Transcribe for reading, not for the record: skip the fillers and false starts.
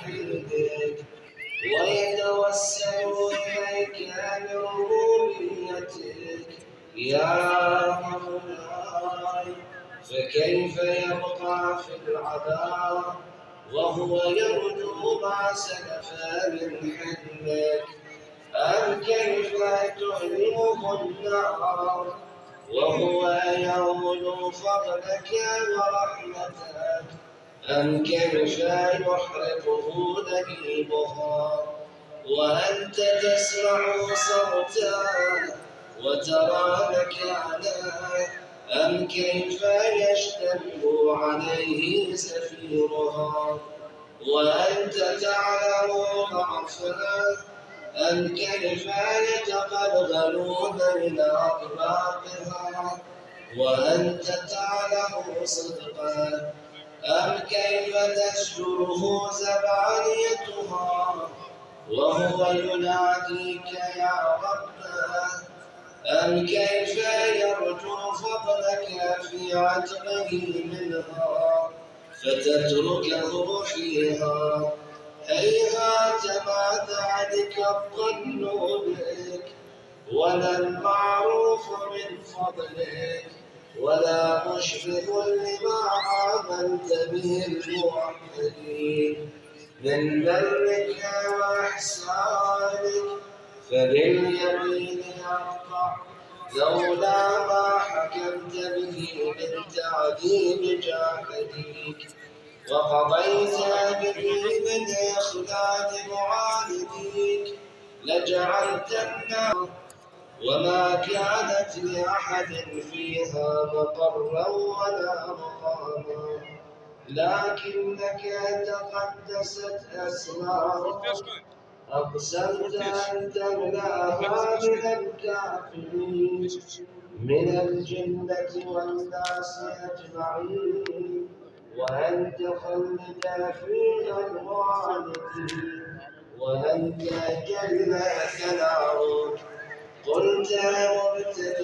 توحيدك ويتوسل إليك بربوبيتك يا مولاي، فكيف يبقى في العذاب وهو يرجو ما سلف من حلمك؟ أم كيف تهلكه النار وهو يعمل فضلك ورحمتك؟ أم كيف يحرقه نهيبها وأنت تسمع صوتا وترى مكانا؟ أم كيف يشتبه عليه سفيرها وأنت تعلم ضعفها؟ أم كيف يتقلغل بين أطباقها وأنت تعلم صدقا؟ أم كيف تشكره زبانيتها وهو يناديك يا رباه؟ أم كيف يرجو فضلك في عتبه منها فتتركه فيها؟ هيهات ما ذلك الظن بك ولا المعروف من فضلك ولا مشفق لما آمنت به الموحدين من برك وإحسانك، فباليمين أقطع لولا ما حكمت به من تعذيب جاحديك وقضيت به من إخلاد معانديك لجعلت النار وما كانت لأحد فيها مقرا ولا مقاما، لكنك تقدست أسماؤك أقسمت أن تملأها من الكافرين من الجنة والناس أجمعين وأن تخلد فيها الوالدين وأنت جل ثناؤك قلت مبتدئا